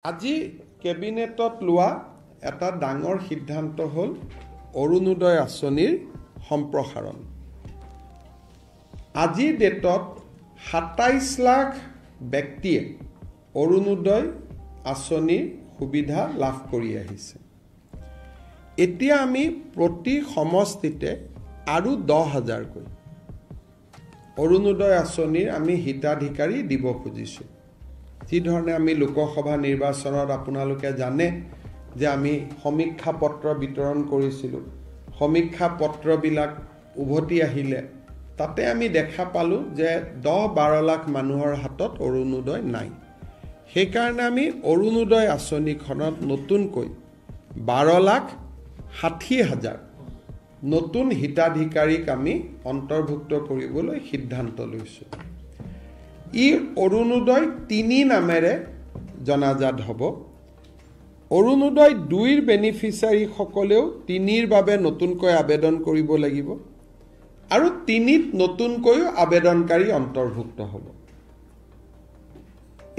আজি কেবিনেটত লোৱা এটা ডাঙৰ সিদ্ধান্ত হ'ল অৰুণোদয় আঁচনিৰ সম্প্ৰসাৰণ। আজিৰ ডেটত ২৭ লাখ ব্যক্তিয়ে অৰুণোদয় আঁচনিৰ সুবিধা লাভ কৰি আহিছে। এতিয়া আমি প্ৰতি সমষ্টিতে আৰু ১০,০০০কৈ অৰুণোদয় আঁচনিৰ আমি হিতাধিকাৰী দিব খুজিছোঁ। যি ধৰণে আমি লোকসভা নিৰ্বাচনত আপোনালোকে জানে যে আমি সমীক্ষা পত্ৰ বিতৰণ কৰিছিলোঁ। সমীক্ষা পত্ৰবিলাক উভতি আহিলে তাতে আমি দেখা পালোঁ যে ১০-১২ লাখ মানুহৰ হাতত অৰুণোদয় নাই। সেইকাৰণে আমি অৰুণোদয় আঁচনিখনত নতুনকৈ ১২,৬০,০০০ নতুন হিতাধিকাৰীক আমি অন্তৰ্ভুক্ত কৰিবলৈ সিদ্ধান্ত লৈছোঁ। ই অৰুণোদয় ৩ নামেৰে জনাজাত হ'ব। অৰুণোদয় ২ৰ বেনিফিচিয়াৰীসকলেও ৩ৰ বাবে নতুনকৈ আবেদন কৰিব লাগিব আৰু ৩ত নতুনকৈও আবেদনকাৰী অন্তৰ্ভুক্ত হ'ব।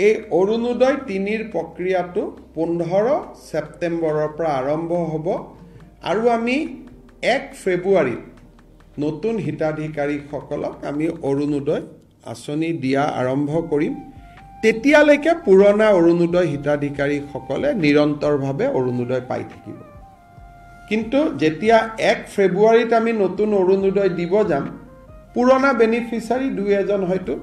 এই অৰুণোদয় ৩ৰ প্ৰক্ৰিয়াটো ১৫ ছেপ্টেম্বৰৰ পৰা আৰম্ভ হ'ব আৰু আমি ১ ফেব্ৰুৱাৰীত নতুন হিতাধিকাৰীসকলক আমি অৰুণোদয় আঁচনি দিয়া আৰম্ভ কৰিম। তেতিয়ালৈকে পুৰণা অৰুণোদয় হিতাধিকাৰীসকলে নিৰন্তৰভাৱে অৰুণোদয় পাই থাকিব। কিন্তু যেতিয়া ১ ফেব্ৰুৱাৰীত আমি নতুন অৰুণোদয় দিব যাম, পুৰণা বেনিফিচিয়াৰী ২-এজন হয়তো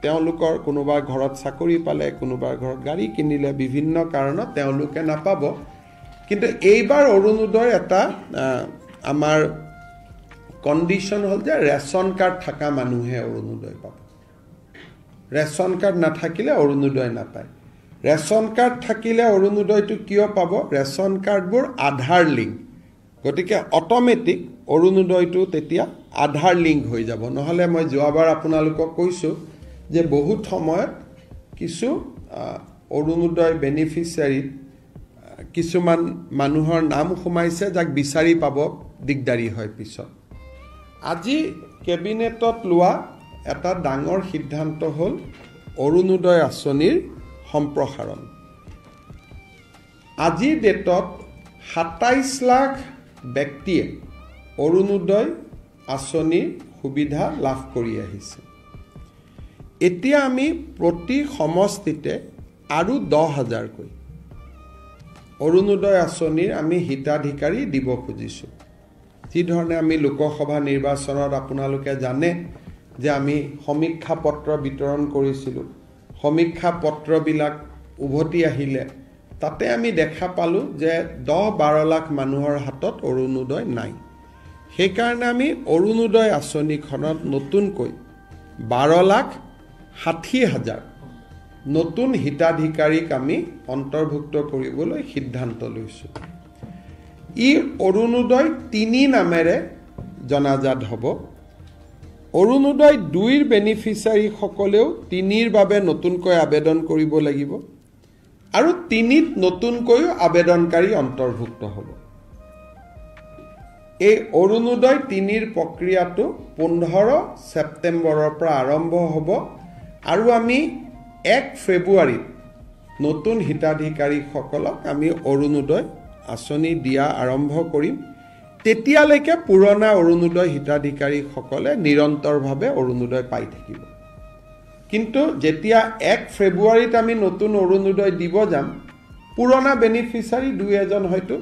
তেওঁলোকৰ কোনোবাৰ ঘৰত চাকৰি পালে, কোনোবাৰ ঘৰত গাড়ী কিনিলে, বিভিন্ন কাৰণত তেওঁলোকে নাপাব। কিন্তু এইবাৰ অৰুণোদয় এটা আমাৰ কণ্ডিশ্যন হ'ল যে ৰেচন কাৰ্ড থকা মানুহে অৰুণোদয় পাব। ৰেচন কাৰ্ড নাথাকিলে অৰুণোদয় নাপায়। ৰেচন কাৰ্ড থাকিলে অৰুণোদয়টো কিয় পাব? ৰেচন কাৰ্ডবোৰ আধাৰ লিংক, গতিকে অট'মেটিক অৰুণোদয়টো তেতিয়া আধাৰ লিংক হৈ যাব। নহ'লে মই যোৱাবাৰ আপোনালোকক কৈছোঁ যে বহুত সময়ত কিছু অৰুণোদয় বেনিফিচিয়াৰীত কিছুমান মানুহৰ নাম সোমাইছে যাক বিচাৰি পাব দিগদাৰী হয় পিছত। আজি কেবিনেটত লোৱা এটা ডাঙৰ সিদ্ধান্ত হ'ল অৰুণোদয় আঁচনিৰ সম্প্ৰসাৰণ। আজিৰ ডেটত ২৭ লাখ ব্যক্তিয়ে অৰুণোদয় আঁচনিৰ সুবিধা লাভ কৰি আহিছে। এতিয়া আমি প্ৰতি সমষ্টিতে আৰু ১০,০০০কৈ অৰুণোদয় আঁচনিৰ আমি হিতাধিকাৰী দিব খুজিছোঁ। যি ধৰণে আমি লোকসভা নিৰ্বাচনত আপোনালোকে জানে যে আমি সমীক্ষা পত্ৰ বিতৰণ কৰিছিলোঁ। সমীক্ষা পত্ৰবিলাক উভতি আহিলে তাতে আমি দেখা পালোঁ যে ১০-১২ লাখ মানুহৰ হাতত অৰুণোদয় নাই। সেইকাৰণে আমি অৰুণোদয় আঁচনিখনত নতুনকৈ ১২,৬০,০০০ নতুন হিতাধিকাৰীক আমি অন্তৰ্ভুক্ত কৰিবলৈ সিদ্ধান্ত লৈছোঁ। ই অৰুণোদয় ৩ নামেৰে জনাজাত হ'ব। অৰুণোদয় ২ৰ বেনিফিচিয়াৰীসকলেও ৩ৰ বাবে নতুনকৈ আবেদন কৰিব লাগিব আৰু ৩ত নতুনকৈও আবেদনকাৰী অন্তৰ্ভুক্ত হ'ব। এই অৰুণোদয় ৩ৰ প্ৰক্ৰিয়াটো ১৫ ছেপ্টেম্বৰৰ পৰা আৰম্ভ হ'ব আৰু আমি ১ ফেব্ৰুৱাৰীত নতুন হিতাধিকাৰীসকলক আমি অৰুণোদয় আঁচনি দিয়া আৰম্ভ কৰিম। তেতিয়ালৈকে পুৰণা অৰুণোদয় হিতাধিকাৰীসকলে নিৰন্তৰভাৱে অৰুণোদয় পাই থাকিব। কিন্তু যেতিয়া ১ ফেব্ৰুৱাৰীত আমি নতুন অৰুণোদয় দিব যাম, পুৰণা বেনিফিচিয়াৰী ২-এজন হয়তো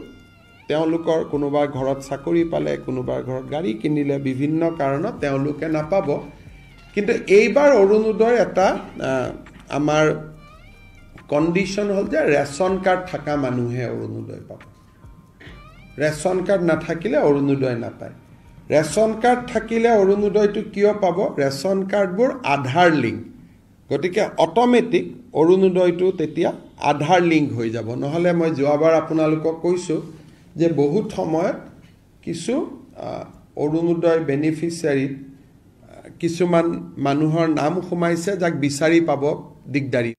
তেওঁলোকৰ কোনোবাৰ ঘৰত চাকৰি পালে, কোনোবাৰ ঘৰত গাড়ী কিনিলে, বিভিন্ন কাৰণত তেওঁলোকে নাপাব। কিন্তু এইবাৰ অৰুণোদয় এটা আমাৰ কণ্ডিশ্যন হ'ল যে ৰেচন কাৰ্ড থকা মানুহে অৰুণোদয় পাব। ৰেচন কাৰ্ড নাথাকিলে অৰুণোদয় নাপায়। ৰেচন কাৰ্ড থাকিলে অৰুণোদয়টো কিয় পাব? ৰেচন কাৰ্ডবোৰ আধাৰ লিংক, গতিকে অট'মেটিক অৰুণোদয়টো তেতিয়া আধাৰ লিংক হৈ যাব। নহ'লে মই যোৱাবাৰ আপোনালোকক কৈছোঁ যে বহুত সময়ত কিছু অৰুণোদয় বেনিফিচিয়াৰীত কিছুমান মানুহৰ নাম সোমাইছে যাক বিচাৰি পাব দিগদাৰী।